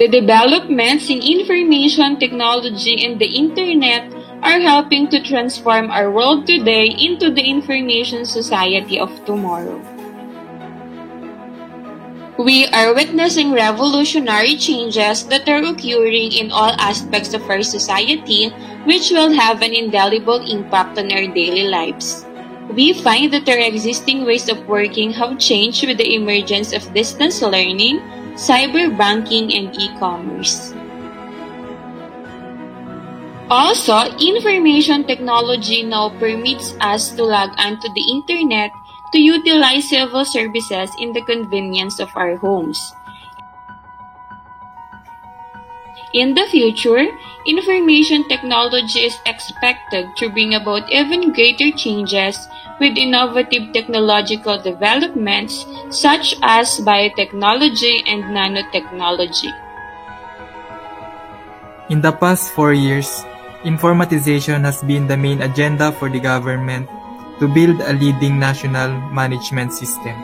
The developments in information technology and the internet are helping to transform our world today into the information society of tomorrow. We are witnessing revolutionary changes that are occurring in all aspects of our society, which will have an indelible impact on our daily lives. We find that our existing ways of working have changed with the emergence of distance learning, cyber banking, and e-commerce. Also, information technology now permits us to log onto the internet to utilize several services in the convenience of our homes. In the future, information technology is expected to bring about even greater changes with innovative technological developments such as biotechnology and nanotechnology. In the past 4 years, informatization has been the main agenda for the government to build a leading national management system.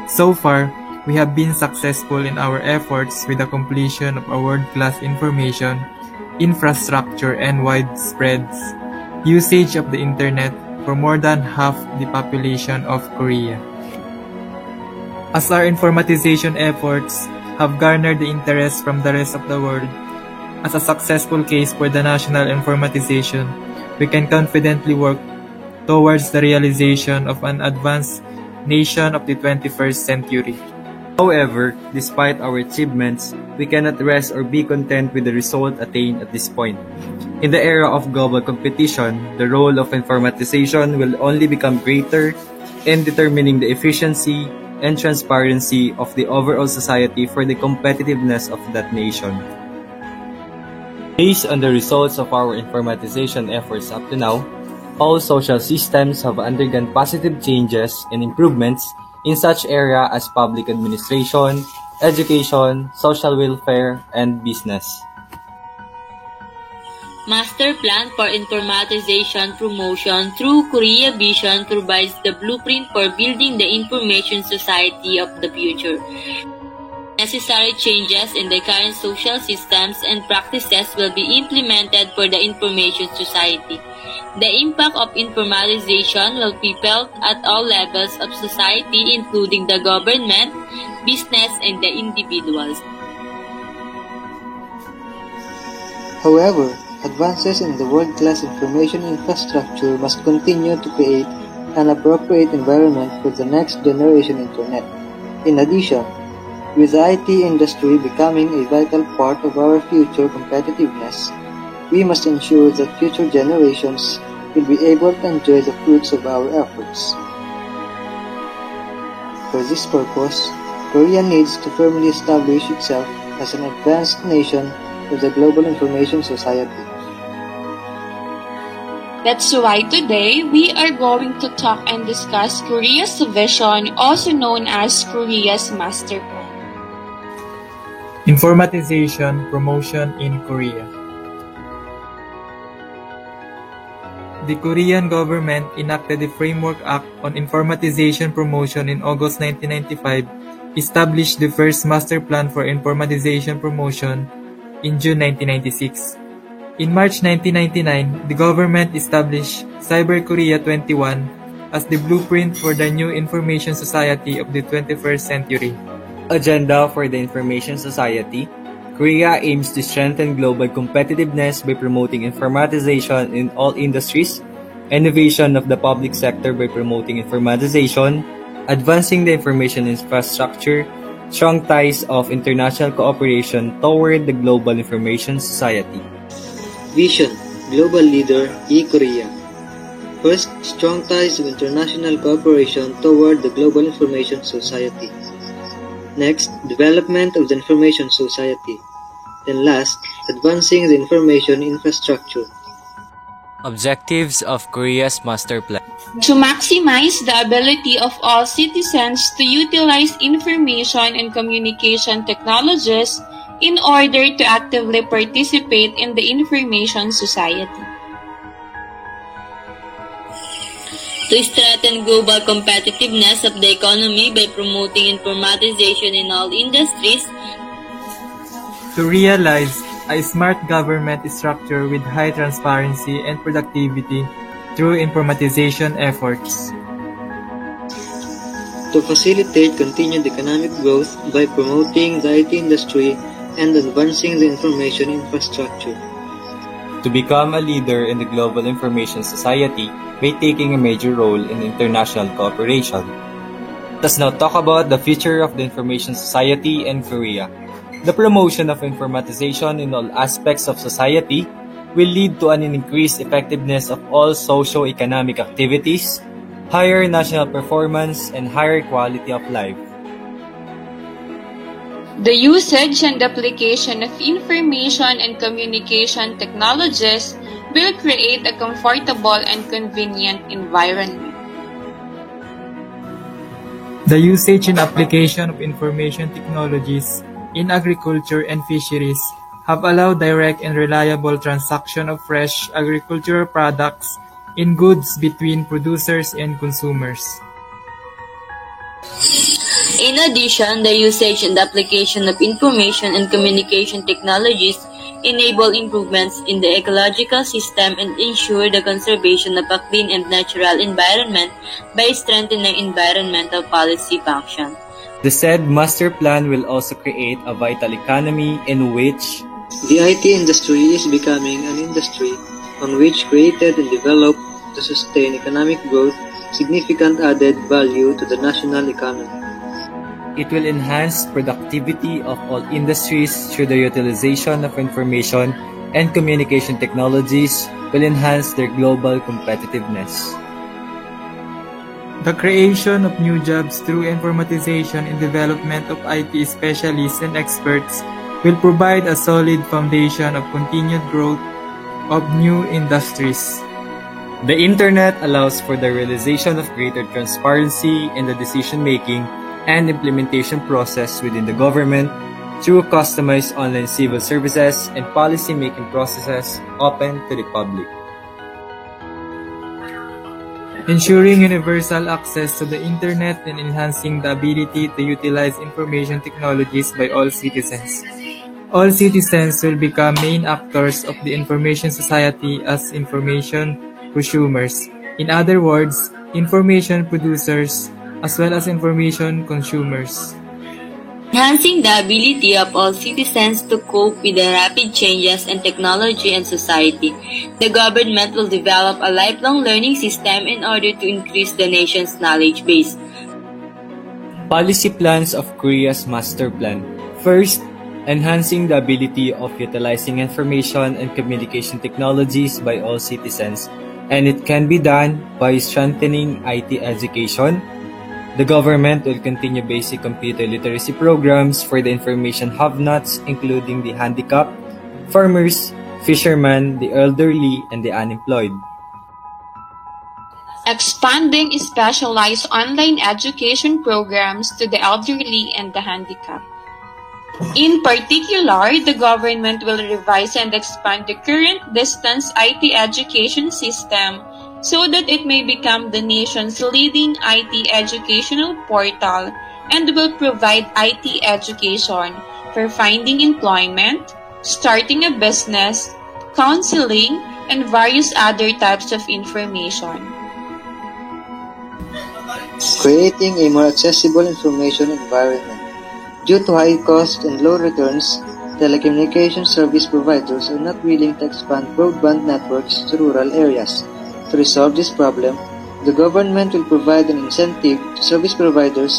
So far, we have been successful in our efforts with the completion of a world-class information infrastructure and widespread usage of the internet for more than half the population of Korea. As our informatization efforts have garnered the interest from the rest of the world, as a successful case for the national informatization, we can confidently work towards the realization of an advanced nation of the 21st century. However, despite our achievements, we cannot rest or be content with the result attained at this point. In the era of global competition, the role of informatization will only become greater in determining the efficiency and transparency of the overall society for the competitiveness of that nation. Based on the results of our informatization efforts up to now, all social systems have undergone positive changes and improvements in such areas as public administration, education, social welfare, and business. Master Plan for Informatization Promotion through Korea Vision provides the blueprint for building the information society of the future. Necessary changes in the current social systems and practices will be implemented for the information society. The impact of informatization will be felt at all levels of society, including the government, business, and the individuals. However, advances in the world-class information infrastructure must continue to create an appropriate environment for the next generation internet. In addition, with the IT industry becoming a vital part of our future competitiveness, we must ensure that future generations will be able to enjoy the fruits of our efforts. For this purpose, Korea needs to firmly establish itself as an advanced nation of the global information society. That's why today we are going to talk and discuss Korea's vision, also known as Korea's Master Plan. Informatization promotion in Korea. The Korean government enacted the Framework Act on Informatization Promotion in August 1995, established the first Master Plan for Informatization Promotion in June 1996. In March 1999, the government established Cyber Korea 21 as the blueprint for the new information society of the 21st century. Agenda for the Information Society. Korea aims to strengthen global competitiveness by promoting informatization in all industries, innovation of the public sector by promoting informatization, advancing the information infrastructure, strong ties of international cooperation toward the global information society. Vision, Global Leader, e-Korea. First, strong ties of international cooperation toward the global information society. Next, development of the information society. Then last, advancing the information infrastructure. Objectives of Korea's Master Plan. To maximize the ability of all citizens to utilize information and communication technologies in order to actively participate in the information society. To strengthen global competitiveness of the economy by promoting informatization in all industries. to realize a smart government structure with high transparency and productivity through informatization efforts. To facilitate continued economic growth by promoting the IT industry and advancing the information infrastructure. To become a leader in the global information society by taking a major role in international cooperation. Let us now talk about the future of the information society in Korea. The promotion of informatization in all aspects of society will lead to an increased effectiveness of all socio-economic activities, higher national performance, and higher quality of life. The usage and application of information and communication technologies will create a comfortable and convenient environment. The usage and application of information technologies in agriculture and fisheries have allowed direct and reliable transaction of fresh agricultural products in goods between producers and consumers. In addition, the usage and application of information and communication technologies enable improvements in the ecological system and ensure the conservation of a clean and natural environment by strengthening environmental policy function. The said master plan will also create a vital economy in which the IT industry is becoming an industry on which created and developed to sustain economic growth, significant added value to the national economy. it will enhance productivity of all industries through the utilization of information and communication technologies will enhance their global competitiveness. The creation of new jobs through informatization and development of IT specialists and experts will provide a solid foundation of continued growth of new industries. The Internet allows for the realization of greater transparency in the decision-making and implementation process within the government through customized online civil services and policy-making processes open to the public. Ensuring universal access to the Internet and enhancing the ability to utilize information technologies by all citizens. All citizens will become main actors of the information society as information consumers. In other words, information producers as well as information consumers. Enhancing the ability of all citizens to cope with the rapid changes in technology and society, the government will develop a lifelong learning system in order to increase the nation's knowledge base. Policy plans of Korea's master plan. First, enhancing the ability of utilizing information and communication technologies by all citizens, and it can be done by strengthening IT education. The government will continue basic computer literacy programs for the information have-nots, including the handicapped, farmers, fishermen, the elderly, and the unemployed. Expanding specialized online education programs to the elderly and the handicapped. In particular, the government will revise and expand the current distance IT education system so that it may become the nation's leading IT educational portal and will provide IT education for finding employment, starting a business, counseling, and various other types of information. Creating a more accessible information environment. Due to high cost and low returns, telecommunication service providers are not willing to expand broadband networks to rural areas. To resolve this problem, the government will provide an incentive to service providers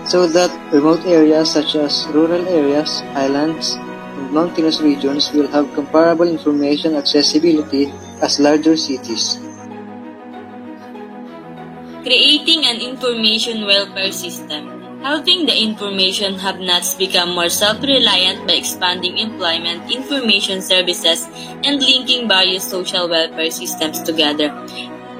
so that remote areas such as rural areas, islands, and mountainous regions will have comparable information accessibility as larger cities. Creating an information welfare system. Helping the information have-nots become more self-reliant by expanding employment, information services, and linking various social welfare systems together.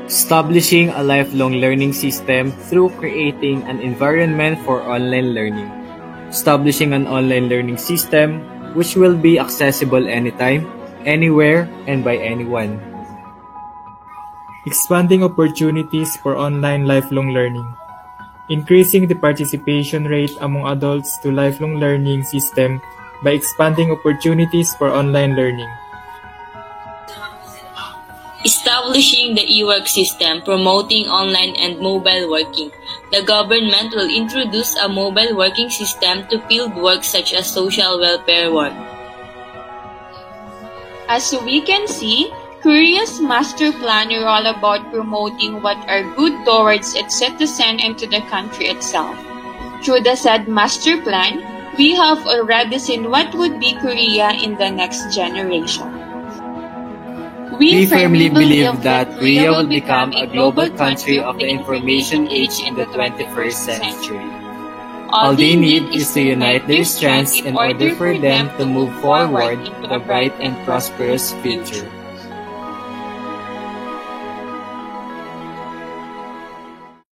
Establishing a lifelong learning system through creating an environment for online learning. Establishing an online learning system which will be accessible anytime, anywhere, and by anyone. Expanding opportunities for online lifelong learning. Increasing the participation rate among adults to lifelong learning system by expanding opportunities for online learning. Establishing the e-work system, promoting online and mobile working. The government will introduce a mobile working system to field work such as social welfare work. As we can see, Korea's master plan are all about promoting what are good towards its citizen and to the country itself. Through the said master plan, we have already seen what would be Korea in the next generation. We firmly believe that Korea will become a global country of the information age in the 21st century. All they need is to unite their strengths in order for them to move forward into a bright and prosperous future.